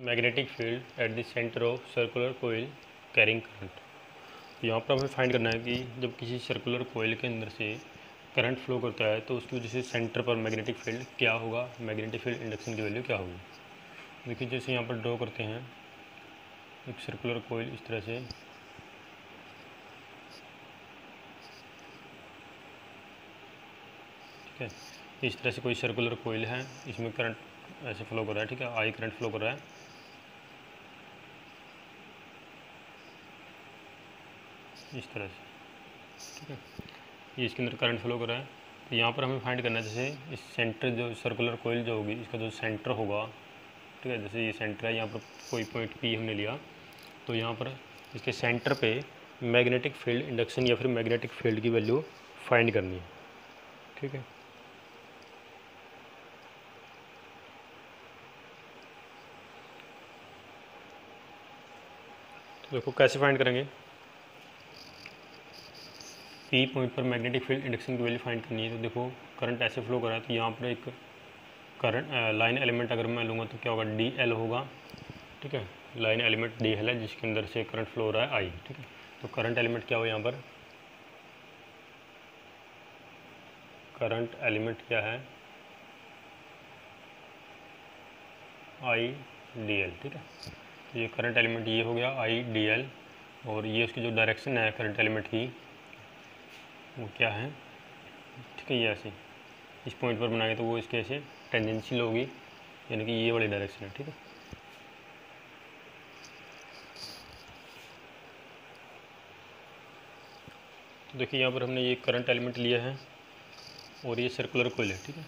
Magnetic field at the centre of circular coil carrying current. तो यहाँ पर हमें फाइंड करना है कि जब किसी सर्कुलर कोयल के अंदर से करंट फ्लो करता है तो उसकी वजह से सेंटर पर मैग्नेटिक फील्ड क्या होगा, मैग्नेटिक फील्ड इंडक्शन की वैल्यू क्या होगी। देखिए जैसे यहाँ पर ड्रॉ करते हैं एक सर्कुलर कोयल इस तरह से, ठीक है। इस तरह से कोई सर्कुलर कोयल है, इसमें करंट ऐसे फ्लो कर रहा है, ठीक है, आई करंट फ्लो कर रहा है इस तरह से, ठीक है। ये इसके अंदर करंट फ्लो कर रहा है। तो यहाँ पर हमें फाइंड करना है जैसे इस सेंटर जो सर्कुलर कोयल जो होगी इसका जो सेंटर होगा, ठीक है। जैसे ये सेंटर है, यहाँ पर कोई पॉइंट पी हमने लिया, तो यहाँ पर इसके सेंटर पे मैग्नेटिक फील्ड इंडक्शन या फिर मैग्नेटिक फील्ड की वैल्यू फाइंड करनी है, ठीक है। तो देखो कैसे फाइंड करेंगे। पी पॉइंट पर मैग्नेटिक फील्ड इंडक्शन की वैल्यू फाइंड करनी है। तो देखो करंट ऐसे फ्लो कर रहा है, तो यहाँ पर एक करंट लाइन एलिमेंट अगर मैं लूँगा तो क्या होगा, डी एल होगा, ठीक है। लाइन एलिमेंट डी एल है जिसके अंदर से करंट फ्लो हो रहा है आई, ठीक है। तो करंट एलिमेंट क्या हो, यहाँ पर करंट एलिमेंट क्या है, आई डी एल, ठीक है। तो ये करंट एलिमेंट ये हो गया आई डी एल, और ये उसकी जो डायरेक्शन है करंट एलिमेंट की वो क्या है, ठीक है। ये ऐसे इस पॉइंट पर बनाएंगे तो वो इसके ऐसे टेंजेंशियल होगी, यानी कि ये वाली डायरेक्शन है, ठीक है। तो देखिए यहाँ पर हमने ये करंट एलिमेंट लिया है और ये सर्कुलर कोयल है, ठीक है।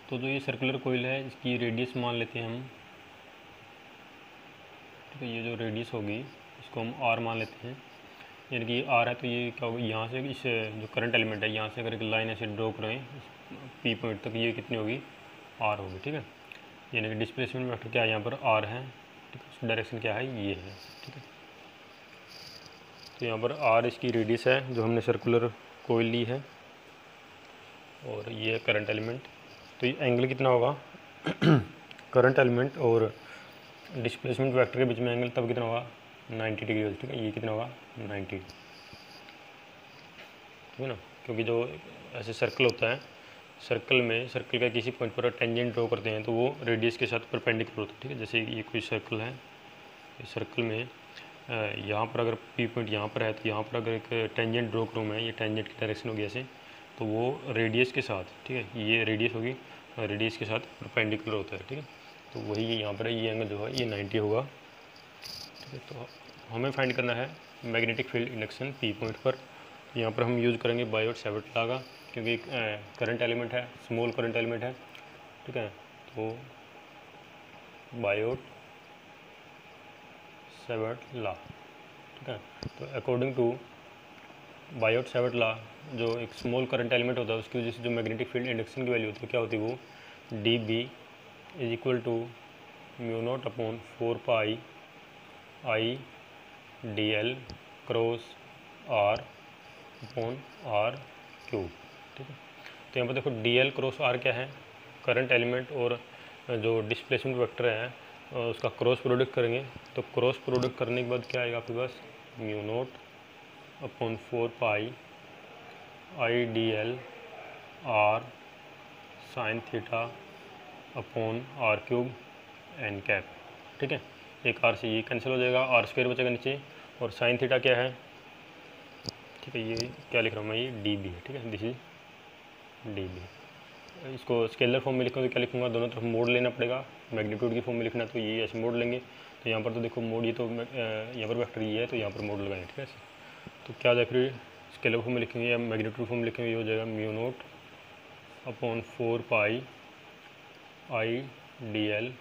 तो जो ये सर्कुलर कोयल है इसकी रेडियस मान लेते हैं हम, ठीक है। ये जो रेडियस होगी इसको हम आर मान लेते हैं, यानी कि ये आर है। तो ये क्या होगा, यहाँ से इस जो करंट एलिमेंट है यहाँ से अगर एक लाइन ऐसे ड्रॉ करें पी पॉइंट तक, ये कितनी होगी, आर होगी, ठीक है। यानी कि डिस्प्लेसमेंट वेक्टर क्या है, यहाँ पर आर है, ठीक है। डायरेक्शन क्या है, ये है, ठीक है। तो यहाँ पर आर इसकी रेडियस है जो हमने सर्कुलर कोयल ली है, और ये है करंट एलिमेंट। तो ये एंगल कितना होगा करंट एलिमेंट और डिस्प्लेसमेंट वेक्टर के बीच में एंगल तब कितना होगा, 90 डिग्री होगा, ठीक है। ये कितना होगा, 90, ठीक है ना। क्योंकि जो ऐसे सर्कल होता है, सर्कल का किसी पॉइंट पर टेंजेंट ड्रॉ करते हैं तो वो रेडियस के साथ परपेंडिकुलर होता है, ठीक है। जैसे ये कोई सर्कल है, इस सर्कल में यहाँ पर अगर पी पॉइंट यहाँ पर है तो यहाँ पर अगर एक टेंजेंट ड्रॉ करूँ मैं, ये टेंजेंट की डायरेक्शन होगी ऐसे, तो वो रेडियस के साथ, ठीक है, ये रेडियस होगी, रेडियस के साथ परपेंडिकुलर होता है, ठीक है। तो वही यहाँ पर ये एंगल जो है ये 90 होगा, ठीक है। तो हमें फाइंड करना है magnetic field induction P point पर। यहाँ पर हम यूज़ करेंगे बायोट सावर्ट लॉ का, क्योंकि करंट एलिमेंट है, स्मॉल करंट एलिमेंट है, ठीक है। तो बायोट सावर्ट लॉ, ठीक है। तो according to Biot Savart law, जो एक स्मॉल करंट एलिमेंट होता है उसकी वजह से जो मैग्नेटिक फील्ड इंडक्शन की वैल्यू होती है क्या होती है, वो d B is equal to mu naught upon 4 pi I D l cross r upon are cube, ठीक है। तो यहाँ पर देखो डी एल क्रॉस आर क्या है, करंट एलिमेंट और जो डिस्प्लेसमेंट वेक्टर है उसका क्रॉस प्रोडक्ट करेंगे। तो क्रॉस प्रोडक्ट करने के बाद क्या आएगा आपके पास, mu naught upon 4 pi I D L R sine theta upon are cube N cap, ठीक है। एक आर से ये कैंसिल हो जाएगा, आर स्क्वायर बचेगा नीचे, और साइन थीटा क्या है, ठीक है। ये क्या लिख रहा हूँ मैं, ये डी बी है, ठीक है। This is d B. इसको स्केलर फॉर्म में लिखूँगा तो क्या लिखूँगा, दोनों तरफ मोड लेना पड़ेगा। मैग्नीट्यूड की फॉर्म में लिखना है तो ये ऐसे मोड लेंगे। तो यहाँ पर तो देखो मोड, ये तो यहाँ पर वेक्टर ये है तो यहाँ पर मोड लगाएंगे, ठीक है। तो क्या जाए फिर स्केलर फॉर्म में लिखेंगे या मैग्नीट्यूड फॉर्म में लिखेंगे, ये हो जाएगा mu naught upon 4 pi I D l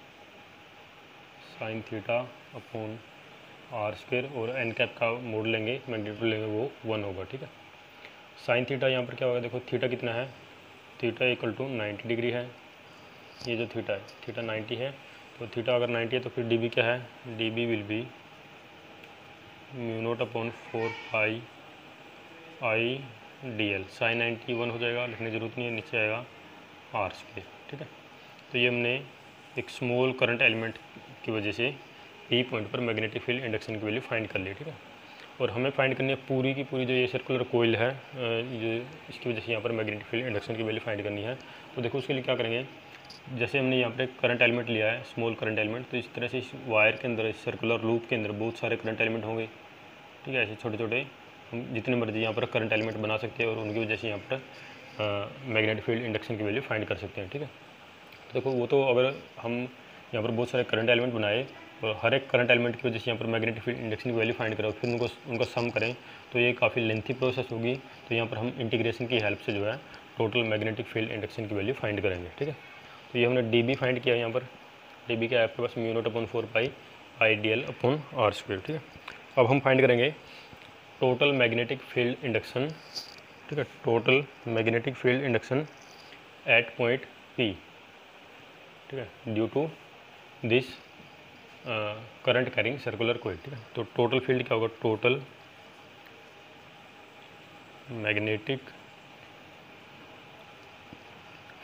sine theta upon are square, और एन कैप का मोड लेंगे, मैग्नीट्यूड लेंगे, वो 1 होगा, ठीक है। साइन थीटा यहाँ पर क्या होगा, देखो थीटा कितना है, थीटा इक्वल टू 90 डिग्री है। ये जो थीटा है, थीटा 90 है, तो थीटा अगर 90 है तो फिर डी बी क्या है, d B will be mu naught upon 4 pi I D l sine 90 1 हो जाएगा, लिखने की जरूरत नहीं है, नीचे आएगा आर स्क्वायर, ठीक है। तो ये हमने एक स्मॉल करंट एलिमेंट की वजह से डी पॉइंट पर मैग्नेटिक फील्ड इंडक्शन की वैल्यू फाइंड कर ली, ठीक है। और हमें फाइंड करनी है पूरी की पूरी जो ये सर्कुलर कोयल है, जो इसकी वजह से यहाँ पर मैग्नेटिक फील्ड इंडक्शन की वैल्यू फाइंड करनी है। तो देखो उसके लिए क्या करेंगे, जैसे हमने यहाँ पर एक करंट एलिमेंट लिया है, स्मॉल करंट एलिमेंट, तो इस तरह से इस वायर के अंदर, इस सर्कुलर लूप के अंदर बहुत सारे करंट एलिमेंट होंगे, ठीक है। ऐसे छोटे छोटे हम जितने मर्जी यहाँ पर करंट एलिमेंट बना सकते हैं और उनकी वजह से यहाँ पर मैग्नेटिक फील्ड इंडक्शन की वैल्यू फाइंड कर सकते हैं, ठीक है। तो देखो वो तो अगर हम यहाँ पर बहुत सारे करंट एलिमेंट बनाए और हर एक करंट एलिमेंट की वजह से यहाँ पर मैग्नेटिक फील्ड इंडक्शन की वैल्यू फाइंड करें और फिर उनका सम करें, तो ये काफ़ी लेंथी प्रोसेस होगी। तो यहाँ पर हम इंटीग्रेशन की हेल्प से जो है टोटल मैग्नेटिक फील्ड इंडक्शन की वैल्यू फाइंड करेंगे, ठीक है। तो ये हमने डी बी फाइंड किया है, यहाँ पर डी बी क्या है आपके पास, mu naught upon 4 pi I D L upon are square, ठीक है। अब हम फाइंड करेंगे टोटल मैग्नेटिक फील्ड इंडक्शन, ठीक है, total magnetic field induction at point P, ठीक है, due to this current carrying circular coil, ठीक है। तो टोटल फील्ड क्या होगा, total magnetic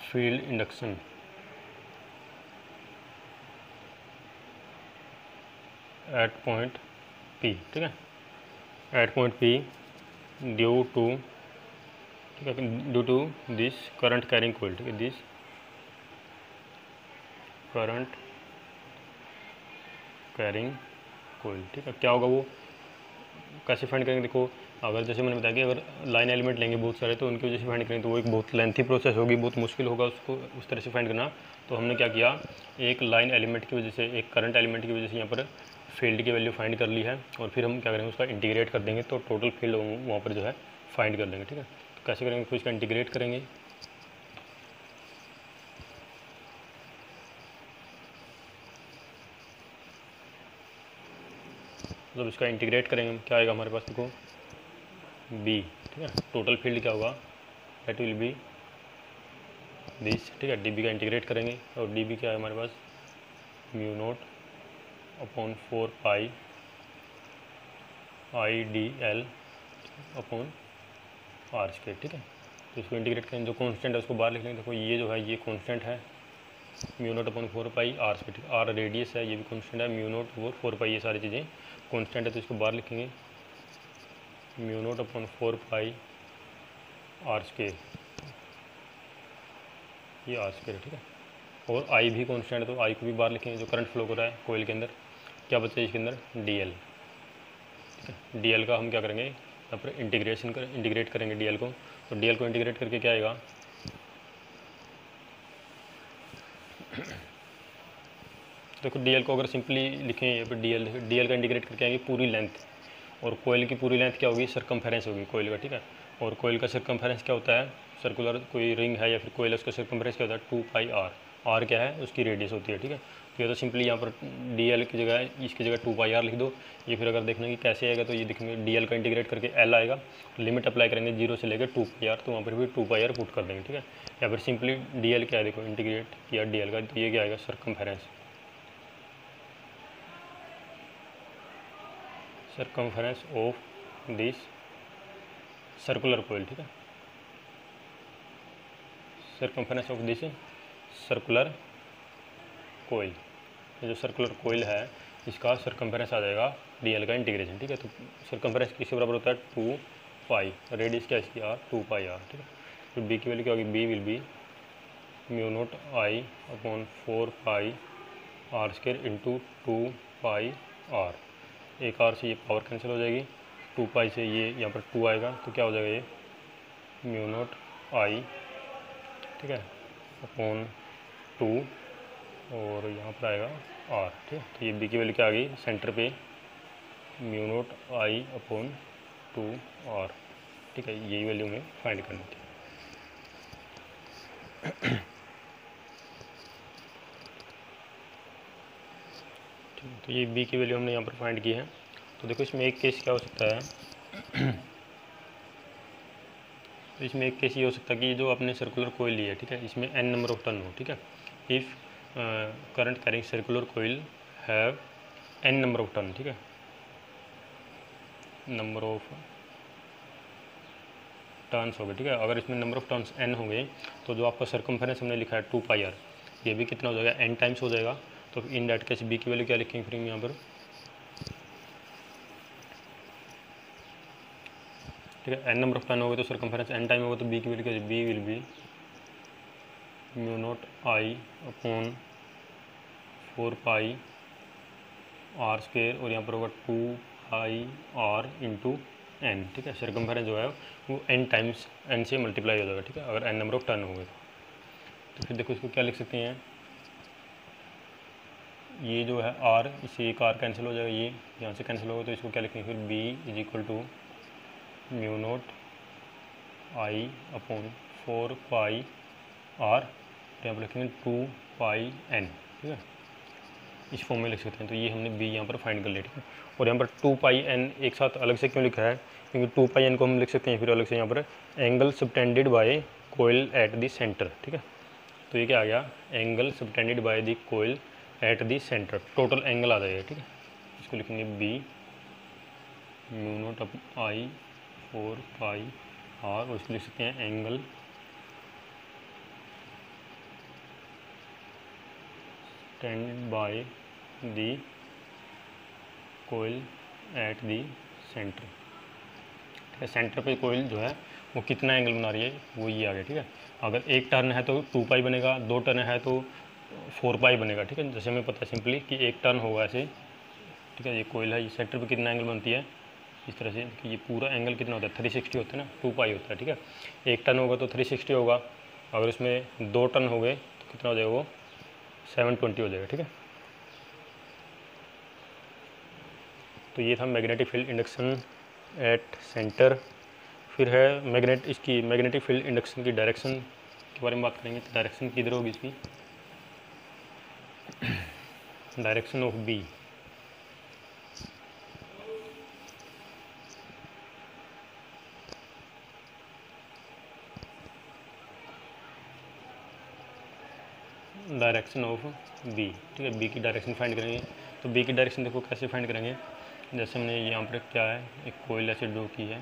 field induction at point P, ठीक है, at point P due to, ठीक है, due to this current carrying coil, ठीक है, दिस करंट कैरिंग कोइल, ठीक है। क्या होगा वो, कैसे फाइंड करेंगे, देखो अगर जैसे मैंने बताया कि अगर लाइन एलिमेंट लेंगे बहुत सारे तो उनकी वजह से फाइंड करेंगे तो वो एक बहुत लेंथी प्रोसेस होगी, बहुत मुश्किल होगा उसको उस तरह से फाइंड करना। तो हमने क्या किया, एक लाइन एलिमेंट की वजह से, एक करंट एलिमेंट की वजह से यहाँ पर फील्ड की वैल्यू फाइंड कर ली है और फिर हम क्या करेंगे, उसका इंटीग्रेट कर देंगे तो टोटल फील्ड वहाँ पर जो है फाइंड कर देंगे, ठीक है। तो कैसे करेंगे, फिर इसका इंटीग्रेट करेंगे, मतलब इसका इंटीग्रेट करेंगे क्या आएगा हमारे पास, देखो बी, ठीक है, टोटल फील्ड क्या होगा, दैट विल बी दिस, ठीक है। डी बी का इंटीग्रेट करेंगे और डी बी क्या है हमारे पास, mu naught upon 4 pi I D L upon are square, ठीक है। तो इसको इंटीग्रेट करेंगे, जो कॉन्स्टेंट है उसको बाहर लिख लेंगे, देखो ये जो है ये कॉन्स्टेंट है mu naught upon 4 pi r square, r radius है, ये भी कॉन्स्टेंट है, म्यू नोट और 4 पाई, ये सारी चीज़ें कॉन्स्टेंट है, तो इसको बाहर लिखेंगे, mu naught upon 4 pi r square, ये आर स्क्वायर, ठीक है। और आई भी कॉन्स्टेंट है तो आई को भी बाहर लिखेंगे, जो करंट फ्लो कर रहा है कोयल के अंदर, क्या बचा है इसके अंदर, डी एल, ठीक है। डी एल का हम क्या करेंगे, यहाँ पर इंटीग्रेट करेंगे डी एल को, तो डी एल को इंटीग्रेट करके क्या आएगा, देखो डी एल को अगर सिंपली लिखें यहाँ पर डी एल का इंटीग्रेट करके आएंगे पूरी लेंथ, और कोयल की पूरी लेंथ क्या होगी, सर्कमफेरेंस होगी कोयल का, ठीक है। और कोयल का सर्कमफेरेंस क्या होता है, सर्कुलर कोई रिंग है या फिर कोयल, उसका सर्कमफेरेंस क्या होता है, 2 पाई आर, आर क्या है, उसकी रेडियस होती है, ठीक है। तो ये तो सिंपली यहाँ पर डी एल की जगह, इसकी जगह 2 पाई आर लिख दो। ये फिर अगर देखना कि कैसे आएगा तो ये देखेंगे डी एल का इंटीग्रेट करके एल आएगा, लिमिट अप्लाई करेंगे 0 से लेकर 2 पाई आर, तो वहाँ पर भी 2 पाई आर पुट कर देंगे, ठीक है। या फिर सिंपली डी एल क्या है, देखो इंटीग्रेट किया डी एल का, तो ये क्या आएगा, circumference of this circular coil, ठीक है, circumference of this circular coil, ये जो सर्कुलर कोयल है इसका सर्कमफेरेंस आ जाएगा डी एल का इंटीग्रेशन, ठीक है। तो सर्कमफेरेंस किसके बराबर होता है, 2 पाई, रेडियस क्या इसकी आर, 2 पाई आर, ठीक है। फिर बी की वैल्यू क्या होगी, B will be mu naught I upon 4 pi r square into 2 pi r, एक आर से ये पावर कैंसिल हो जाएगी, 2 पाई से ये यहाँ पर 2 आएगा तो क्या हो जाएगा, ये म्यू नोट आई, ठीक है, अपॉन 2 और यहाँ पर आएगा आर, ठीक है। तो ये बी की वैल्यू क्या आ गई, सेंटर पे mu naught I upon 2 r, ठीक है, यही वैल्यू हमें फाइंड करनी थी। तो ये बी की वैल्यू हमने यहाँ पर फाइंड की है। तो देखो इसमें एक केस क्या हो सकता है, तो इसमें एक केस ये हो सकता है कि जो आपने सर्कुलर कोयल ली है, ठीक है, इसमें n नंबर ऑफ टर्न हो, ठीक है। If current carrying circular coil have n number of turn, ठीक है, नंबर ऑफ टर्न्स हो गए, ठीक है। अगर इसमें नंबर ऑफ टर्न्स n हो गए तो जो आपका सर्कमफेरेंस हमने लिखा है 2 पाई आर, ये भी कितना हो जाएगा, n टाइम्स हो जाएगा। तो इन दैट केस बी की वैल्यू क्या लिखेंगे फिर यहाँ पर, ठीक है। n नंबर ऑफ टर्न होगा तो सर्कमफेरेंस n टाइम होगा तो b की वैल्यू क्या है, b will be mu naught I upon 4 pi R square, और यहाँ पर होगा 2 पाई आर इंटू एन। ठीक है, सर्कमफेरेंस जो है वो n टाइम्स n से मल्टीप्लाई हो जाएगा। ठीक है, अगर n नंबर ऑफ टर्न होंगे तो फिर देखो इसको क्या लिख सकते हैं, ये जो है r, इससे एक r कैंसिल हो जाएगा, ये यहाँ से कैंसिल होगा, तो इसको क्या लिखेंगे फिर b is equal to mu naught I upon 4 pi r, तो यहाँ पर लिखेंगे 2 पाई n। ठीक है, इस फॉर्म में लिख सकते हैं। तो ये हमने b यहाँ पर फाइंड कर लिया। ठीक है, और यहाँ पर 2 पाई n एक साथ अलग से क्यों लिखा है, क्योंकि 2 पाई n को हम लिख सकते हैं फिर अलग से यहाँ पर angle subtended by coil at the centre. ठीक है, तो ये क्या आ गया, angle subtended by the coil at the centre, total angle आ जाएगा। ठीक है, इसको लिखेंगे b mu naught up I 4 pi R, और इसको लिख सकते हैं angle subtended by the coil at the centre. ठीक है, सेंटर पे कोयल जो है वो कितना एंगल बना रही है, वो ये आ गया। ठीक है, अगर एक टर्न है तो 2 पाई बनेगा, 2 टर्न है तो 4 पाई बनेगा। ठीक है, जैसे हमें पता है सिंपली कि एक टर्न होगा ऐसे। ठीक है, ये कोयल है, ये सेंटर पे कितना एंगल बनती है इस तरह से कि ये पूरा एंगल कितना होता है, 360 होता है ना, 2 पाई होता है। ठीक है, एक टर्न होगा तो 360 होगा, अगर इसमें 2 टर्न हो गए तो कितना हो जाएगा, वो 720 हो जाएगा। ठीक है, तो ये था magnetic field induction at centre. फिर है इसकी मैग्नेटिक फील्ड इंडक्शन की डायरेक्शन के बारे में बात करेंगे। तो डायरेक्शन किधर होगी इसकी, direction of B, direction of B. ठीक है, बी की डायरेक्शन फाइंड करेंगे। तो बी की डायरेक्शन देखो कैसे फाइंड करेंगे, जैसे हमने यहाँ पर क्या है, एक कोयल ऐसे ड्रॉ की है,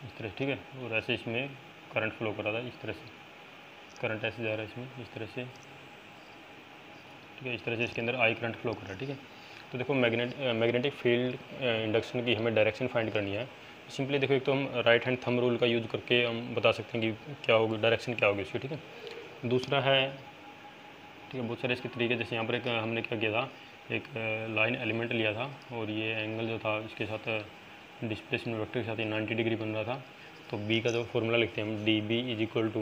इस तरह। ठीक है, और ऐसे इसमें करंट फ्लो कर रहा था, इस तरह से करंट ऐसे जा रहा है इसमें, इस तरह से। ठीक है, इस तरह से इसके अंदर आई करंट फ्लो कर रहा है। ठीक है, तो देखो मैग्नेटिक फील्ड इंडक्शन की हमें डायरेक्शन फाइंड करनी है। सिंपली देखो, एक तो हम राइट हैंड थंब रूल का यूज़ करके हम बता सकते हैं कि क्या होगी डायरेक्शन, क्या होगी इसकी। ठीक है, दूसरा है, ठीक है, बहुत सारे इसके तरीके, जैसे यहाँ पर एक हमने क्या किया था, एक लाइन एलिमेंट लिया था, और ये एंगल जो था इसके साथ डिस्प्लेसमेंट वेक्टर के साथ ये 90 डिग्री बन रहा था। तो बी का जो फॉर्मूला लिखते हैं हम, d B is equal to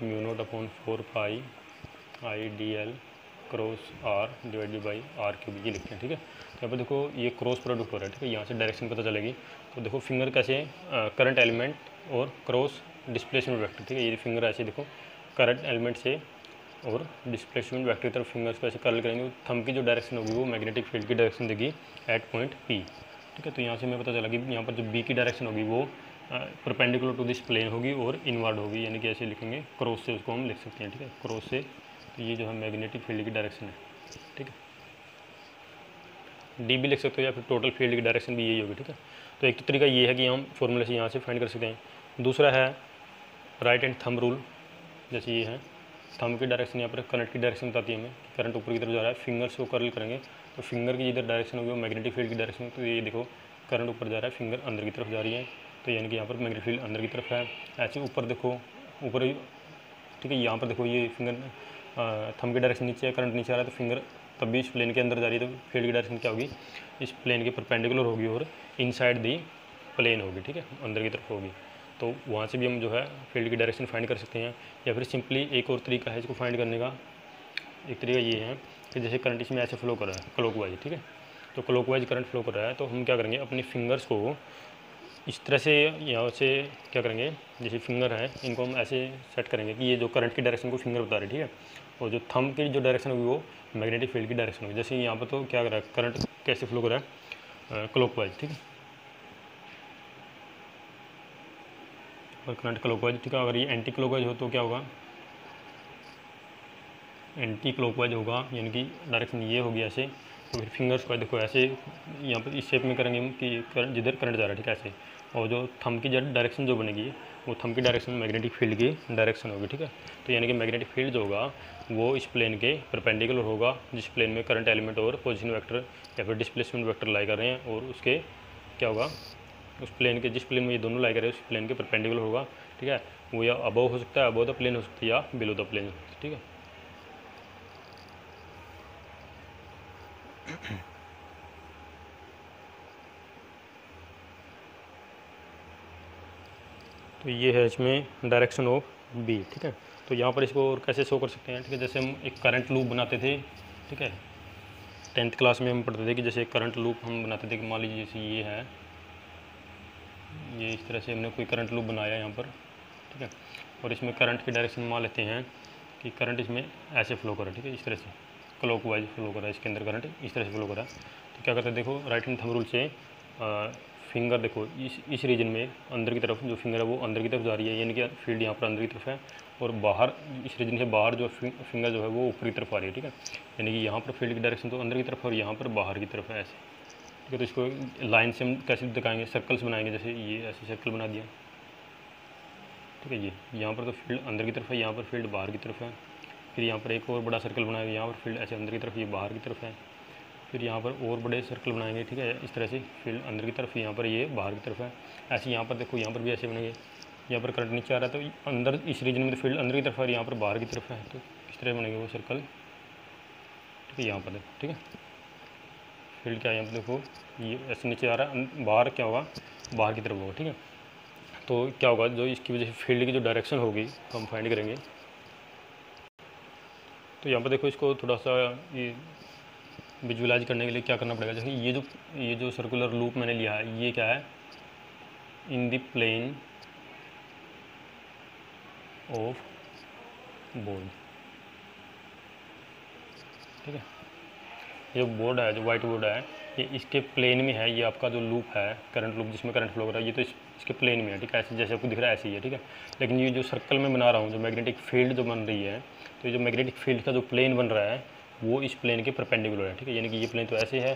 mu naught upon 4 pi I D l cross r divided by r cube, ये लिखते हैं। ठीक है, तो यहाँ पर देखो ये क्रॉस प्रोडक्ट हो रहा है। ठीक है, यहाँ से डायरेक्शन पता चलेगी। तो देखो फिंगर कैसे करंट एलिमेंट और क्रॉस डिस्प्लेसमेंट वेक्टर। ठीक है, ये फिंगर ऐसे देखो करंट एलिमेंट से और डिस्प्लेसमेंट वेक्टर की तरफ फिंगर्स को ऐसे कर्ल करेंगे, थंब की जो डायरेक्शन होगी वो मैग्नेटिक फील्ड की डायरेक्शन देगी एट पॉइंट पी। ठीक है, तो यहाँ से हमें पता चला कि यहाँ पर जो बी की डायरेक्शन होगी वो परपेंडिकुलर टू दिस प्लेन होगी और इनवर्ड होगी, यानी कि ऐसे लिखेंगे क्रॉस से, उसको हम लिख सकते हैं। ठीक है, क्रॉस से, तो ये जो है मैग्नेटिक फील्ड की डायरेक्शन है। ठीक है, डी भी लिख सकते हो या फिर टोटल फील्ड की डायरेक्शन भी यही होगी। ठीक है, तो एक तो तरीका ये है कि हम फॉर्मूले से यहाँ से फाइंड कर सकते हैं। दूसरा है राइट हैंड थंब रूल, जैसे ये है, थंब की डायरेक्शन यहाँ पर करंट की डायरेक्शन बताती है हमें, करंट ऊपर की तरफ जा रहा है, फिंगर्स को कर्ल करेंगे तो फिंगर की जिधर डायरेक्शन होगी वो मैग्नेटिक फील्ड की डायरेक्शन। तो ये देखो करंट ऊपर जा रहा है, फिंगर अंदर की तरफ जा रही है, तो यानी कि यहाँ पर मैग्नेटिक फील्ड अंदर की तरफ है। ऐसे ऊपर देखो, ऊपर, ठीक है, यहाँ पर देखो ये फिंगर थंब की डायरेक्शन नीचे है, करंट नीचे आ रहा है, तो फिंगर तब भी इस प्लेन के अंदर जा रही है, तो फील्ड की डायरेक्शन क्या होगी, इस प्लेन के परपेंडिकुलर होगी और इनसाइड दी प्लेन होगी। ठीक है, अंदर की तरफ होगी। तो वहाँ से भी हम जो है फील्ड की डायरेक्शन फाइंड कर सकते हैं। या फिर सिंपली एक और तरीका है इसको फाइंड करने का, एक तरीका ये है कि जैसे करंट इसमें ऐसे फ्लो कर रहा है क्लॉकवाइज। ठीक है, तो क्लॉकवाइज करंट फ्लो कर रहा है, तो हम क्या करेंगे, अपनी फिंगर्स को इस तरह से यहाँ से क्या करेंगे, जैसे फिंगर है इनको हम ऐसे सेट करेंगे कि ये जो करंट की डायरेक्शन को फिंगर बता रहे हैं। ठीक है, और जो थंब की जो डायरेक्शन होगी वो मैग्नेटिक फील्ड की डायरेक्शन होगी। जैसे यहाँ पर तो क्या कर रहा है, करंट कैसे फ्लो कर रहा है, क्लॉकवाइज। ठीक है, और करंट क्लॉकवाइज। ठीक है, अगर ये एंटी क्लॉकवाइज हो तो क्या होगा, एंटी क्लॉकवाइज होगा, यानी कि डायरेक्शन ये होगी ऐसे। तो फिर फिंगर्स को देखो ऐसे यहाँ पर इस शेप में करेंगे हम कि करंट जिधर करंट जा रहा है, ठीक है, ऐसे, और जो थंब की डायरेक्शन जो बनेगी वो थंब की डायरेक्शन मैग्नेटिक फील्ड की डायरेक्शन होगी, ठीक है। तो यानी कि मैग्नेटिक फील्ड जो होगा वो इस प्लेन के परपेंडिकुलर होगा जिस प्लेन में करंट एलिमेंट और पोजीशन वेक्टर या फिर डिस्प्लेसमेंट वेक्टर लाई कर रहे हैं, और उसके क्या होगा, उस प्लेन के जिस प्लेन में ये दोनों लाई कर रहे हैं उस प्लेन के परपेंडिकुलर होगा, ठीक है। वो या अबव हो सकता है, अबव द प्लेन हो सकती है, या बिलो द प्लेन हो सकती है, ठीक है। तो ये है इसमें डायरेक्शन ऑफ बी, ठीक है। तो यहाँ पर इसको और कैसे शो कर सकते हैं, ठीक है। जैसे हम एक करंट लूप बनाते थे, ठीक है, 10th क्लास में हम पढ़ते थे कि जैसे एक करंट लूप हम बनाते थे कि मान लीजिए जैसे ये है, ये इस तरह से हमने कोई करंट लूप बनाया यहाँ पर, ठीक है, और इसमें करंट की डायरेक्शन मान लेते हैं कि करंट इसमें ऐसे फ्लो कर रहा है, ठीक है, इस तरह से क्लॉकवाइज फ्लो कर रहा है, इसके अंदर करंट इस तरह से फ्लो कर रहा है। तो क्या करते हैं, देखो राइट हैंड थंब रूल से फिंगर देखो इस रीजन में अंदर की तरफ जो फिंगर है वो अंदर की तरफ जा रही है, यानी कि फील्ड यहाँ पर अंदर की तरफ है, और बाहर इस रीजन से बाहर जो फिंगर जो है वो ऊपरी तरफ आ रही है, ठीक है। यानी कि यहाँ पर फील्ड की डायरेक्शन तो अंदर की तरफ है और यहाँ पर बाहर की तरफ है, ऐसे, ठीक है। तो इसको लाइन से हम कैसे दिखाएंगे, सर्कल्स बनाएंगे, जैसे ये ऐसे सर्कल बना दिया, ठीक है। ये यहाँ पर तो फील्ड अंदर की तरफ है, यहाँ पर फील्ड बाहर की तरफ है। फिर यहाँ पर एक और बड़ा सर्कल बनाएंगे, यहाँ पर फील्ड ऐसे अंदर की तरफ, ये बाहर की तरफ है। फिर यहाँ पर और बड़े सर्कल बनाएंगे, ठीक है, इस तरह से फील्ड अंदर की तरफ, यहाँ पर ये बाहर की तरफ है। ऐसे यहाँ पर देखो, यहाँ पर भी ऐसे बनेंगे, यहाँ पर करंट नीचे आ रहा है तो अंदर इस रीजन में तो फील्ड अंदर की तरफ है और यहाँ पर बाहर की तरफ है, तो इस तरह बनेंगे वो सर्कल, ठीक है। यहाँ पर देखो, ठीक है, फील्ड क्या है यहाँ पर देखो, ये ऐसे नीचे आ रहा है, बाहर क्या होगा, बाहर की तरफ होगा, ठीक है। तो क्या होगा, जो इसकी वजह से फील्ड की जो डायरेक्शन होगी तो हम फाइंड करेंगे। तो यहाँ पर देखो, इसको थोड़ा सा ये विजुअलाइज करने के लिए क्या करना पड़ेगा, जैसे ये जो सर्कुलर लूप मैंने लिया है, ये क्या है, in the plane of board, ठीक है। ये बोर्ड है, जो वाइट बोर्ड है, ये इसके प्लेन में है, ये आपका जो लूप है करंट लूप जिसमें करंट फ्लो कर रहा है, ये तो इसके प्लेन में है, ठीक है, ऐसे जैसे आपको दिख रहा है ऐसे ही है, ठीक है। लेकिन ये जो सर्कल में बना रहा हूँ, जो मैग्नेटिक फील्ड जो बन रही है, तो ये जो मैग्नेटिक फील्ड का जो प्लेन बन रहा है वो इस प्लेन के परपेंडिकुलर है, ठीक है। यानी कि ये प्लेन तो ऐसे है,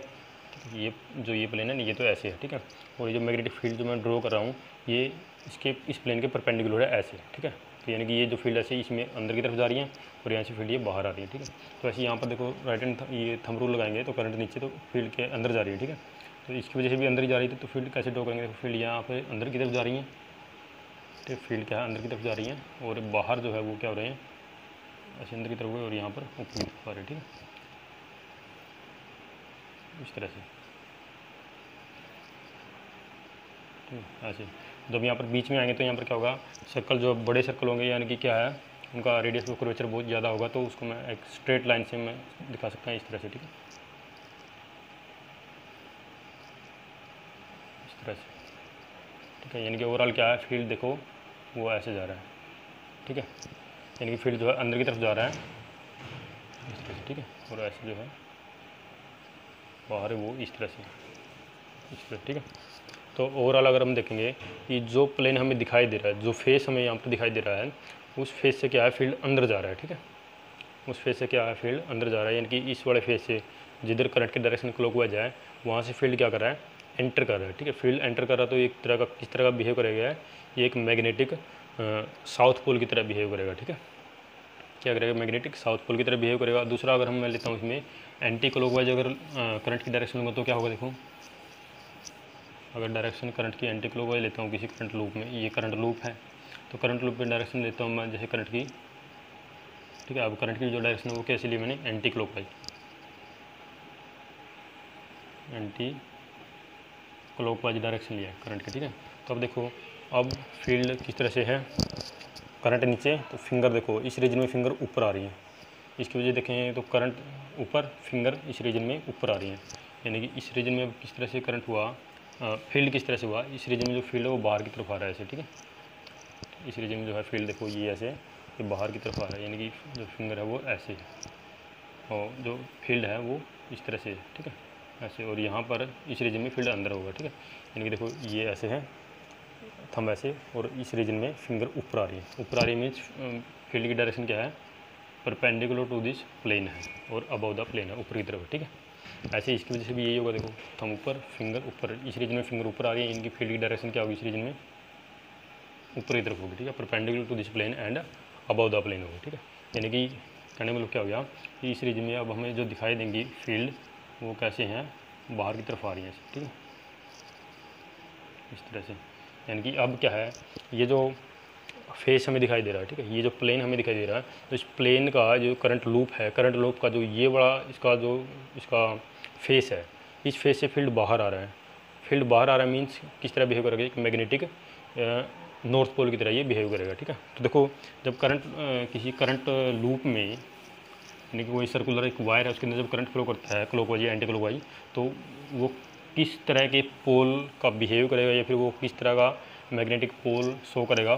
ये जो ये प्लेन है ना, ये तो ऐसे है, ठीक है। और ये जो मैग्नेटिक फील्ड जो मैं ड्रॉ कर रहा हूँ ये इसके इस प्लेन के परपेंडिकुलर है, ऐसे, ठीक है। तो यानी कि ये जो फील्ड ऐसे इसमें अंदर की तरफ जा रही है और यहाँ से फील्ड ये बाहर आ रही है, ठीक है। तो ऐसे यहाँ पर देखो राइट हैंड ये थंब रूल लगाएंगे तो करंट नीचे तो फील्ड के अंदर जा रही है, ठीक है। तो इसकी वजह से भी अंदर ही जा रही थी, तो फील्ड कैसे ड्रॉ करेंगे, देखो फील्ड यहाँ पर अंदर की तरफ जा रही है, तो फील्ड क्या है, अंदर की तरफ जा रही है, और बाहर जो है वो क्या हो रहे हैं, ऐसे अंदर की तरफ हुए और यहाँ पर ऊपर की तरफ आ रहे हैं, ठीक है, इस तरह से, ऐसे। जब यहाँ पर बीच में आएंगे तो यहाँ पर क्या होगा, सर्कल जो बड़े सर्कल होंगे यानी कि क्या है, उनका रेडियस ऑफ कर्वेचर बहुत ज़्यादा होगा, तो उसको मैं एक स्ट्रेट लाइन से मैं दिखा सकता हूँ इस तरह से, ठीक है, इस तरह से, ठीक है। यानी कि ओवरऑल क्या है, फील्ड देखो वो ऐसे जा रहा है, ठीक है। यानी कि फील्ड जो है अंदर की तरफ जा रहा है इस तरह से, ठीक है, और ऐसे जो है बाहर है वो इस तरह से, इस तरह, ठीक है। तो ओवरऑल अगर हम देखेंगे कि जो प्लेन हमें दिखाई दे रहा है, जो फेस हमें यहाँ पर दिखाई दे रहा है, उस फेस से क्या है, फील्ड अंदर जा रहा है, ठीक है। उस फेस से क्या है, फील्ड अंदर जा रहा है, यानी कि इस वाले फेस से जिधर करंट की डायरेक्शन क्लॉकवाइज है वहाँ से फील्ड क्या कर रहा है, एंटर कर रहा है, ठीक है। फील्ड एंटर कर रहा है तो एक तरह का किस तरह का बिहेव करेगा, ये एक मैग्नेटिक साउथ पोल की तरह बिहेव करेगा, ठीक है। क्या करेगा, मैग्नेटिक साउथ पोल की तरह बिहेव करेगा। दूसरा अगर हम मैं लेता हूँ इसमें एंटी क्लॉकवाइज अगर करंट की डायरेक्शन होगा तो क्या होगा, देखो अगर डायरेक्शन करंट की एंटी क्लॉकवाइज लेता हूँ किसी करंट लूप में, ये करंट लूप है तो करंट लूप में डायरेक्शन लेता हूँ मैं जैसे करंट की, ठीक है। अब करंट की जो डायरेक्शन है वो कैसे ली मैंने, anti clockwise, anti clockwise direction लिया है करंट की, ठीक है। तो अब देखो अब फील्ड किस तरह से है, करंट नीचे तो फिंगर देखो इस रीजन में फिंगर ऊपर आ रही है, इसकी वजह देखें तो करंट ऊपर, फिंगर इस रीजन में ऊपर आ रही है। यानी कि इस रीजन में किस तरह से करंट हुआ, फील्ड किस तरह से हुआ, इस रीजन में जो फील्ड है वो बाहर की तरफ आ रहा है ऐसे, ठीक है। इस रीजन में जो है फील्ड देखो ये ऐसे ये बाहर की तरफ आ रहा है, यानी कि जो फिंगर है वो ऐसे है और जो फील्ड है वो इस तरह से है, ठीक है, ऐसे। और यहाँ पर इस रीजन में फील्ड अंदर होगा, ठीक है। यानी कि देखो ये ऐसे है थंब ऐसे, और इस रीजन में फिंगर ऊपर आ रही है, ऊपर आ रही है मीन्स फील्ड की डायरेक्शन क्या है, परपेंडिकुलर टू दिस प्लेन है और अबव द प्लेन है, ऊपर की तरफ, ठीक है। ऐसे इसकी वजह से भी यही होगा, देखो थंब ऊपर फिंगर ऊपर, इस रीजन में फिंगर ऊपर आ रही है, इनकी फील्ड की डायरेक्शन क्या होगी इस रीजन में ऊपर की तरफ होगी, ठीक है, perpendicular to this plane and above the plane होगी, ठीक है। यानी कि कहने में मतलब क्या हो गया कि इस रीजन में अब हमें जो दिखाई देंगी फील्ड वो कैसे हैं, बाहर की तरफ आ रही हैं, ठीक है, इस तरह से। यानी कि अब क्या है, ये जो फेस हमें दिखाई दे रहा है, ठीक है, ये जो प्लेन हमें दिखाई दे रहा है, तो इस प्लेन का जो करंट लूप है, करंट लूप का जो ये बड़ा इसका फेस है, इस फेस से फील्ड बाहर आ रहा है। फील्ड बाहर आ रहा है मीन्स किस तरह बिहेव करेगा, एक मैग्नेटिक नॉर्थ पोल की तरह ये बिहेव करेगा, ठीक है। तो देखो जब करंट किसी करंट लूप में, यानी कि कोई सर्कुलर एक वायर है, उसके अंदर जब करंट फ्लो करता है क्लॉकवाइज या एंटी क्लॉकवाइज, तो वो किस तरह के पोल का बिहेव करेगा या फिर वो किस तरह का मैग्नेटिक पोल शो करेगा,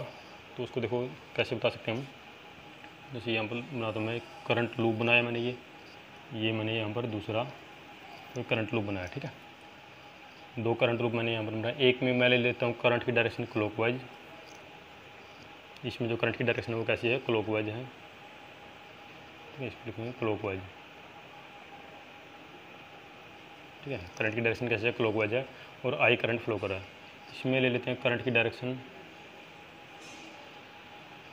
तो उसको देखो कैसे बता सकते हैं हम। जैसे यहाँ पर बनाता हूँ मैं, करंट लूप बनाया मैंने, ये मैंने यहाँ पर दूसरा करंट लूप बनाया, ठीक है। दो करंट लूप मैंने यहाँ पर बनाया, एक में मैं ले लेता हूँ करंट की डायरेक्शन क्लॉकवाइज, इसमें जो करंट की डायरेक्शन है वो कैसी है, क्लॉकवाइज है, ठीक है, इसको लिखेंगे क्लॉकवाइज, ठीक है। करंट की डायरेक्शन कैसे है, क्लॉकवाइज है, और आई करंट फ्लो कर रहा है। इसमें ले लेते हैं करंट की डायरेक्शन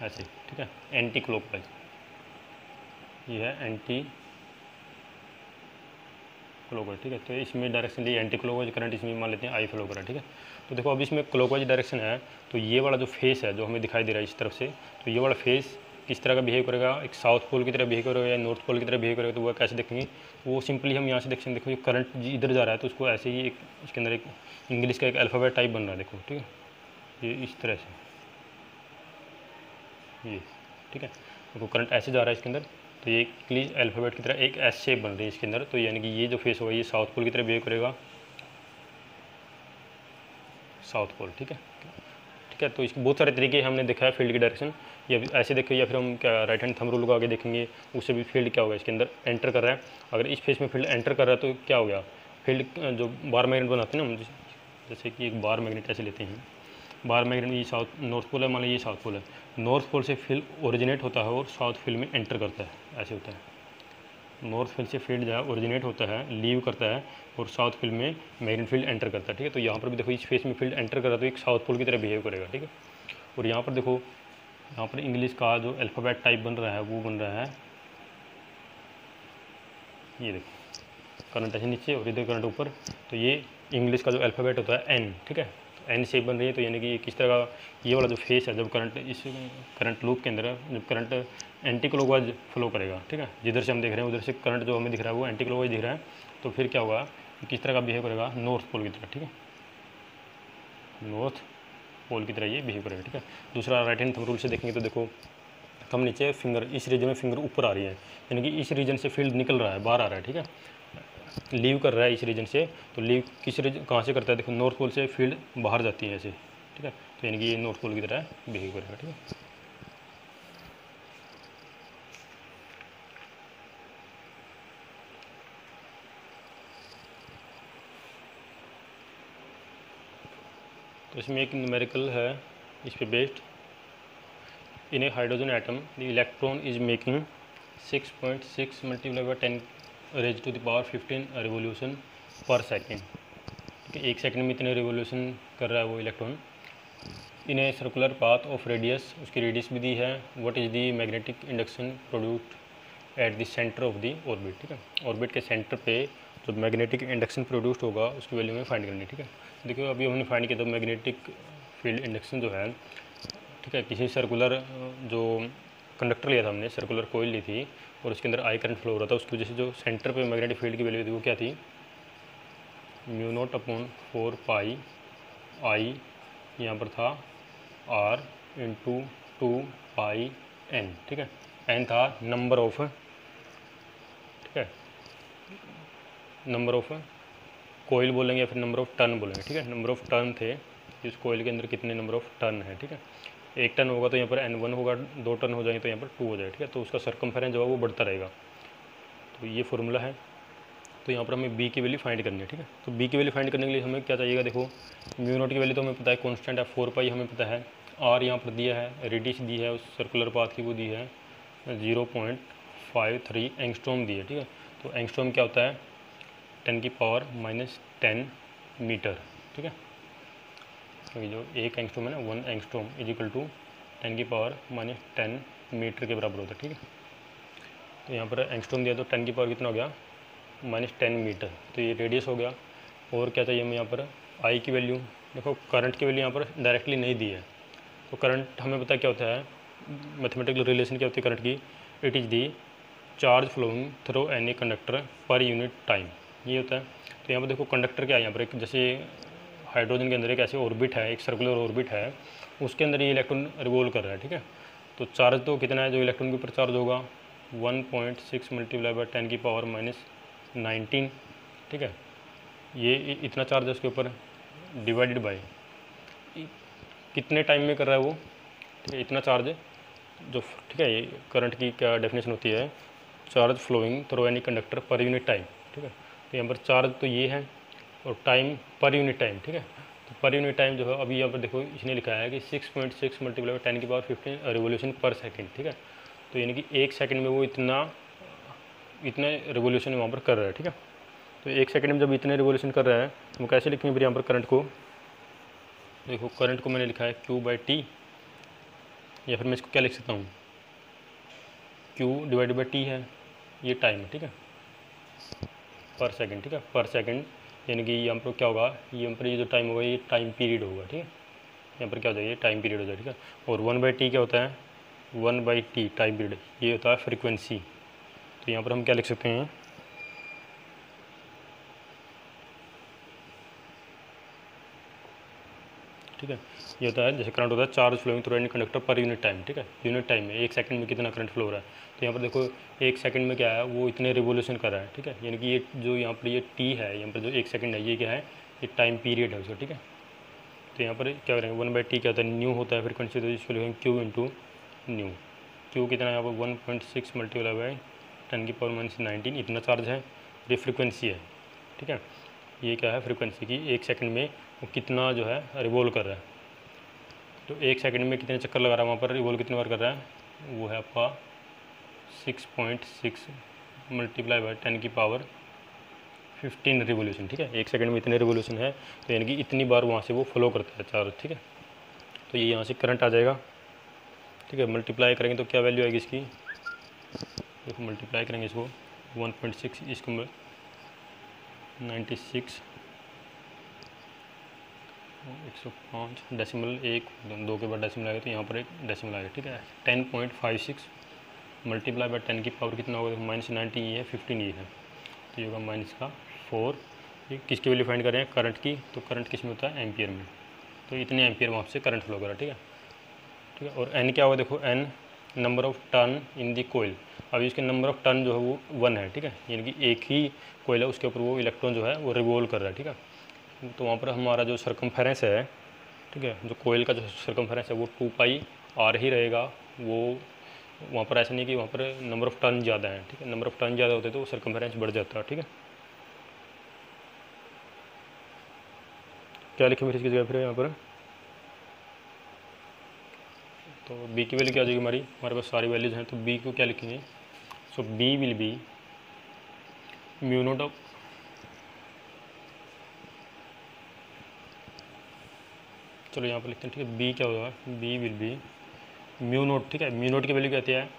ऐसे, ठीक है, एंटी क्लॉकवाइज, ये है एंटी क्लॉकवाइज, ठीक है। तो इसमें डायरेक्शन ली एंटी क्लॉकवाइज करंट, इसमें मान लेते हैं आई फ्लो कर रहा है, ठीक है। तो देखो अब इसमें क्लॉकवाइज डायरेक्शन है, तो ये वाला जो फेस है जो हमें दिखाई दे रहा है इस तरफ से, तो ये वाला फेस किस तरह का बिहेव करेगा, एक साउथ पोल की तरह बिहेव करेगा या नॉर्थ पोल की तरह बिहेव करेगा, तो वो कैसे देखेंगे, वो सिंपली हम यहाँ से देखेंगे। देखो ये करंट इधर जा रहा है, तो उसको ऐसे ही एक इसके अंदर एक इंग्लिश का एक अल्फ़ाबेट टाइप बन रहा है, देखो, ठीक है, ये इस तरह से, ये, ठीक है। देखो करंट ऐसे जा रहा है इसके अंदर, तो ये इंग्लिश अल्फ़ाबेट की तरह एक एस शेप बन रही है इसके अंदर, तो यानी कि ये जो फेस होगा ये साउथ पोल की तरह बिहेव करेगा, साउथ पोल, ठीक है, ठीक है। तो इसके बहुत सारे तरीके हमने देखा है फील्ड की डायरेक्शन, या ऐसे देखें या फिर हम क्या राइट हैंड थंब रूल लगा के देखेंगे, उससे भी फील्ड क्या होगा इसके अंदर एंटर कर रहा है। अगर इस फेस में फील्ड एंटर कर रहा है तो क्या हो गया, फील्ड जो बार मैग्नेट बनाते हैं ना हम, जैसे कि एक बार मैग्नेट ऐसे लेते हैं, बार मैग्नेट, ये साउथ नॉर्थ पोल है, मान लीजिए ये साउथ पोल है, नॉर्थ पोल से फील्ड ओरिजिनेट होता है और साउथ फील्ड में एंटर करता है, ऐसे होता है। नॉर्थ फील्ड से फील्ड जो है ओरिजिनेट होता है, लीव करता है, और साउथ फील्ड में मैग्नेट फील्ड एंटर करता है, ठीक है। तो यहाँ पर भी देखो इस फेस में फील्ड एंटर कर रहा है तो एक साउथ पोल की तरह बिहेव करेगा, ठीक है। और यहाँ पर देखो, यहाँ पर इंग्लिश का जो अल्फ़ाबेट टाइप बन रहा है वो बन रहा है, ये देखो करंट ऐसे नीचे और इधर करंट ऊपर, तो ये इंग्लिश का जो अल्फ़ाबेट होता है एन, ठीक है, तो एन शेप बन रही है। तो यानी कि किस तरह का ये वाला जो फेस है, जब करंट इस करंट लूप के अंदर जब करंट एंटी क्लॉकवाइज फ्लो करेगा, ठीक है, जिधर से हम देख रहे हैं उधर से करंट जो हमें दिख रहा है वो एंटी क्लॉकवाइज दिख रहा है, तो फिर क्या होगा, किस तरह का बिहेव करेगा, नॉर्थ पोल की तरह, ठीक है, नॉर्थ पोल की तरह ये बिहेव करेगा, ठीक है। दूसरा राइट हैंड थंब रूल से देखेंगे तो देखो थंब नीचे, फिंगर इस रीजन में फिंगर ऊपर आ रही है, यानी कि इस रीजन से फील्ड निकल रहा है, बाहर आ रहा है, ठीक है, लीव कर रहा है इस रीजन से। तो लीव किस रीजन कहाँ से करता है, देखो नॉर्थ पोल से फील्ड बाहर जाती है ऐसे, ठीक है, तो यानी कि ये नॉर्थ पोल की तरह बिहेव करेगा, ठीक है। तो इसमें एक न्यूमेरिकल है इस पे based, in a hydrogen atom the electron is making 6.6 multiply by 10 raise to the power 15 revolution per second, ठीक है, एक सेकंड में इतने रिवोल्यूशन कर रहा है वो electron. In a circular path of radius, उसकी रेडियस भी दी है। What is the magnetic induction produced at the centre of the orbit, ठीक है, ऑर्बिट के सेंटर पे जो मैग्नेटिक इंडक्शन प्रोड्यूस्ड होगा उसकी वैल्यू में फाइंड करनी, ठीक है। देखिए अभी हमने फाइंड किया तो मैग्नेटिक फील्ड इंडक्शन जो है, ठीक है, किसी सर्कुलर जो कंडक्टर लिया था हमने, सर्कुलर कोयल ली थी और उसके अंदर आई करंट फ्लो हो रहा था, उसकी वजह से जो सेंटर पे मैग्नेटिक फील्ड की वैल्यू थी वो क्या थी, μ0/4 पाई आई, यहाँ पर था r इंटू 2 पाई n, ठीक है, n था नंबर ऑफ, ठीक है, नंबर ऑफ कोयल बोलेंगे या फिर नंबर ऑफ टर्न बोलेंगे, ठीक है, नंबर ऑफ टर्न थे इस कोयल के अंदर कितने नंबर ऑफ टर्न है, ठीक है, एक टर्न होगा तो यहाँ पर n1 होगा, दो टर्न हो जाएंगे तो यहाँ पर 2 हो जाएगा, ठीक है, तो उसका सर्कमफेरेंस जो है वो बढ़ता रहेगा। तो ये फॉर्मूला है। तो यहाँ पर हमें b की वैल्यू फाइंड करनी है, ठीक है। तो b की वैल्यू फाइंड करने के लिए हमें क्या चाहिएगा, देखो μ0 की वैल्यू तो हमें पता है कॉन्स्टेंट है, 4 पाई हमें पता है, r यहाँ पर दिया है, रेडियस दी है उस सर्कुलर पाथ की वो दी है 0.53 एंगस्ट्रॉम दी है, ठीक है। तो एंगस्ट्रॉम क्या होता है, 10⁻⁻10 मीटर, ठीक है। तो जो 1 एंगस्ट्रॉम है ना, 1 angstrom is equal to 10⁻⁻10 metre के बराबर होता है, ठीक है। तो यहाँ पर एंगस्ट्रॉम दिया तो 10 की पावर कितना हो गया, -10 मीटर। तो ये रेडियस हो गया। और क्या चाहिए हमें यहाँ पर, आई की वैल्यू। देखो करंट की वैल्यू यहाँ पर डायरेक्टली नहीं दी है, तो करंट हमें पता क्या होता है, मैथमेटिकल रिलेशन क्या होती है करंट की, it is the charge flowing through any conductor per unit time, ये होता है। तो यहाँ पर देखो कंडक्टर क्या है, यहाँ पर एक जैसे हाइड्रोजन के अंदर एक ऐसे ऑर्बिट है, एक सर्कुलर ऑर्बिट है, उसके अंदर ये इलेक्ट्रॉन रिवॉल्व कर रहा है, ठीक है। तो चार्ज तो कितना है जो इलेक्ट्रॉन के ऊपर चार्ज होगा, 1.6 × 10⁻19, ठीक है। ये इतना चार्ज है उसके ऊपर, डिवाइडेड बाय कितने टाइम में कर रहा है वो, ठीक है, इतना चार्ज जो, ठीक है। ये करंट की क्या डेफिनेशन होती है, charge flowing through any conductor per unit time, ठीक है। तो यहाँ पर चार्ज तो ये है और टाइम पर यूनिट टाइम, ठीक है। तो पर यूनिट टाइम जो है अभी यहाँ पर देखो इसने लिखा है कि 6.6 × 10⁻15 रिवोल्यूशन पर सेकेंड, ठीक है। तो यानी कि 1 सेकंड में वो इतना रिवोल्यूशन वहाँ पर कर रहा है, ठीक है। तो 1 सेकंड में जब इतने रिवोल्यूशन कर रहा है तो हम कैसे लिखेंगे फिर यहाँ पर करंट को, देखो करंट को मैंने लिखा है Q/T, या फिर मैं इसको क्या लिख सकता हूँ, Q/T है, ये टाइम है, ठीक है, पर सेकंड, ठीक है, पर सेकंड। यानी कि यहाँ पर क्या होगा, यहाँ पर ये जो टाइम होगा ये टाइम पीरियड होगा, ठीक है। यहाँ पर क्या हो जाएगा, टाइम पीरियड हो जाएगा, ठीक है। और 1/T क्या होता है, 1/T टाइम पीरियड, ये होता है फ्रीक्वेंसी। तो यहाँ पर हम क्या लिख सकते हैं, ठीक है। ये होता है जैसे करंट होता है charge flowing through any conductor per unit time, ठीक है। यूनिट टाइम में 1 सेकंड में कितना करंट फ्लो हो रहा है। तो यहाँ पर देखो 1 सेकंड में क्या है, वो इतने रिवोल्यूशन कर रहा है, ठीक है। यानी कि ये जो यहाँ पर ये टी है, यहाँ पर जो 1 सेकंड है, ये क्या है, ये टाइम पीरियड है उसका, ठीक है। तो यहाँ पर क्या करेंगे, 1/T क्या होता है, न्यू होता है फ्रीक्वेंसी, तो इसको लिखेंगे Q × न्यू। Q कितना है यहाँ पर 1.6 × 10⁻19, इतना चार्ज है, ये फ्रीक्वेंसी है, ठीक है। ये क्या है, फ्रीक्वेंसी की 1 सेकंड में वो कितना जो है रिवॉल्व कर रहा है। तो 1 सेकंड में कितने चक्कर लगा रहा है वहाँ पर, रिवॉल्व कितने बार कर रहा है, वो है आपका 6.6 × 10⁻15 रिवोल्यूशन, ठीक है। 1 सेकंड में इतने रिवोल्यूशन है, तो यानी कि इतनी बार वहाँ से वो फ्लो करता है चार्ज, ठीक है। तो ये यहाँ से करंट आ जाएगा, ठीक है। मल्टीप्लाई करेंगे तो क्या वैल्यू आएगी इसकी, देखो मल्टीप्लाई करेंगे इसको 1.6, इसको 96, 105 डेसिमल, 1 2 के बाद डेसिमल आएगा, तो यहाँ पर एक डेसिमल आएगा, ठीक है। 10.56 मल्टीप्लाई बाय 10 की पावर कितना होगा, -90 ये है, 15 ये है, तो ये होगा -4। ये किसकी वैल्यू फाइंड कर रहे हैं, करंट की। तो करंट किस में होता है, एम्पियर में। तो इतने एम्पियर वहाँ से करंट फ्लो कर रहा है, ठीक है, ठीक है। और एन क्या होगा, देखो N number of turn in the coil. अभी इसके नंबर ऑफ टर्न जो है वो 1 है, ठीक है। यानी कि एक ही कोयल है, उसके ऊपर वो इलेक्ट्रॉन जो है वो रिवॉल्व कर रहा है, ठीक है। तो वहाँ पर हमारा जो सरकमफेरेंस है, ठीक है, जो कोयल का जो सरकमफेरेंस है वो 2πr ही रहेगा। वो वहाँ पर ऐसा नहीं कि वहाँ पर नंबर ऑफ टर्न ज़्यादा है, ठीक है। नंबर ऑफ टर्न ज़्यादा होते तो सरकमफेरेंस बढ़ जाता है, ठीक है। क्या लिखे फिर इसकी जगह, फिर यहाँ पर तो b की वैल्यू क्या आ जाएगी हमारे पास सारी वैल्यूज हैं, तो b को क्या लिखेंगे, सो b विल बी μ0 ऑफ, चलो यहाँ पर लिखते हैं, ठीक है। b क्या होगा, b विल बी μ0, ठीक है। μ0 की वैल्यू कहती है,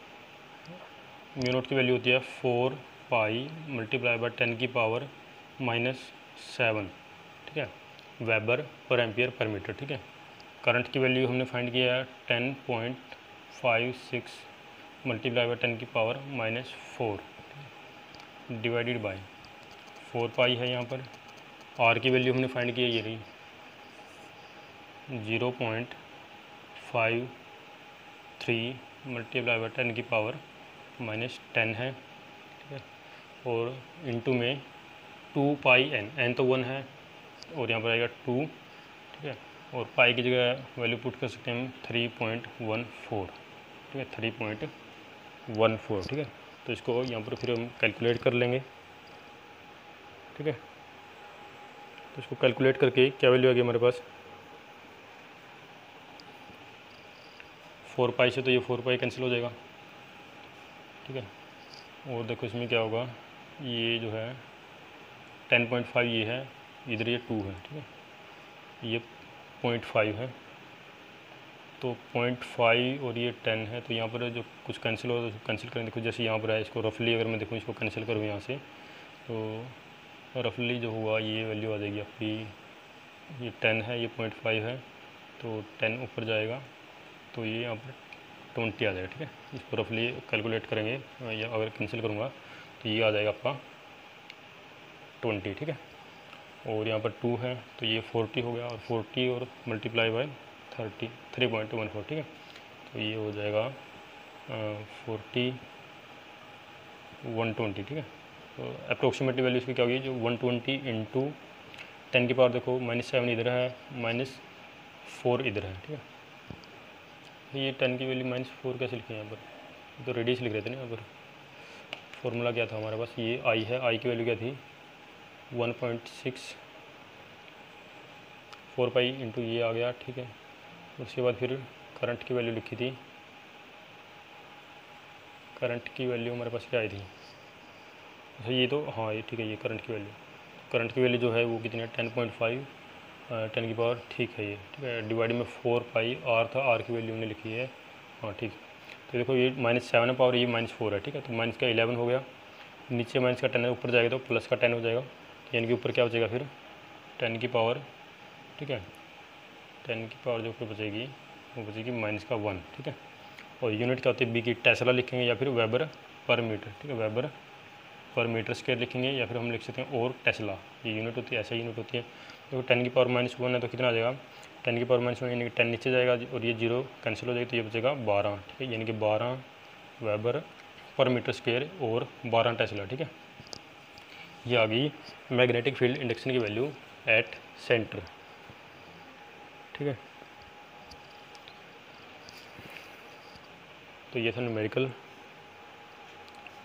μ0 की वैल्यू होती है 4π × 10⁻⁻7, ठीक है, वेबर पर एम्पियर पर मीटर, ठीक है। करंट की वैल्यू हमने फाइंड किया है 10.56 × 10⁻⁻4 डिवाइडेड बाय 4π है यहाँ पर। आर की वैल्यू हमने फाइंड की है, ये रही 0.53 × 10⁻10 है, ठीक है। और इनटू में 2πn, n तो 1 है और यहाँ पर आएगा 2, ठीक है। और पाई की जगह वैल्यू पुट कर सकते हैं हम 3.14, ठीक है, 3.14, ठीक है। तो इसको यहाँ पर फिर हम कैलकुलेट कर लेंगे, ठीक है। तो इसको कैलकुलेट करके क्या वैल्यू आ गई हमारे पास, 4π से तो ये 4π कैंसिल हो जाएगा, ठीक है। और देखो इसमें क्या होगा, ये जो है 10.5 ये है, इधर ये 2 है, ठीक है, ये 0.5 है, तो 0.5 और ये 10 है, तो यहाँ पर जो कुछ कैंसिल हो तो कैंसिल करें। देखो जैसे यहाँ पर है, इसको रफली अगर मैं देखूँ, इसको कैंसिल करूँ यहाँ से, तो रफली जो हुआ ये वैल्यू आ जाएगी आपकी, ये 10 है, ये 0.5 है, तो 10 ऊपर जाएगा तो ये यहाँ पर 20 आ जाएगा, ठीक है। इसको रफली कैलकुलेट करेंगे या अगर कैंसिल करूँगा तो ये आ जाएगा आपका 20, ठीक है। और यहाँ पर 2 है तो ये 40 हो गया, और 40 और मल्टीप्लाई बाय 3.14, ठीक है, तो ये हो जाएगा 40 120, ठीक है। तो अप्रोक्सीमेटली वैल्यू इसकी क्या होगी, जो 120 इंटू 10 की पावर, देखो -7 इधर है, -4 इधर है, ठीक है। ये 10 की वैल्यू -4 कैसे लिखे यहाँ पर, तो रेडियस लिख रहे थे ना यहाँ पर। फॉर्मूला क्या था हमारे पास, ये आई है, आई की वैल्यू क्या थी 1.64 पाई इंटू ये आ गया, ठीक है। उसके बाद फिर करंट की वैल्यू लिखी थी, करंट की वैल्यू हमारे पास क्या आई थी, अच्छा ये तो हाँ ये ठीक है, ये करंट की वैल्यू जो है वो कितनी है 10.5 10 की पावर, ठीक है ये, ठीक है, डिवाइड में 4 पाई आर था, आर की वैल्यू हमने लिखी है, हाँ ठीक। तो देखो ये -7 है पावर, ये -4 है, ठीक है, तो माइनस का 11 हो गया, नीचे माइनस का 10 है, ऊपर जाएगा तो प्लस का 10 हो जाएगा, यानी कि ऊपर क्या बचेगा फिर 10 की पावर, ठीक है, 10 की पावर जो ऊपर बचेगी वो बचेगी -1, ठीक है। और यूनिट क्या होती है बी की, टेस्ला लिखेंगे या फिर वेबर पर मीटर, ठीक है, वेबर पर मीटर स्क्वायर लिखेंगे या फिर हम लिख सकते हैं और टेस्ला, ये यूनिट होती है, ऐसा यूनिट होती है। तो 10 की पावर -1 है तो कितना आ जाएगा, 10 की पावर -1 यानी कि 10 नीचे जाएगा और ये 0 कैंसिल हो जाएगी, तो ये बचेगा 12, ठीक है, यानी कि 12 वेबर पर मीटर स्क्वायर और 12 टेस्ला, ठीक है। ये आ गई मैग्नेटिक फील्ड इंडक्शन की वैल्यू एट सेंटर, ठीक है। तो ये था numerical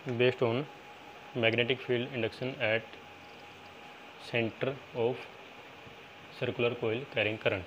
based on magnetic field induction at centre of circular coil carrying current.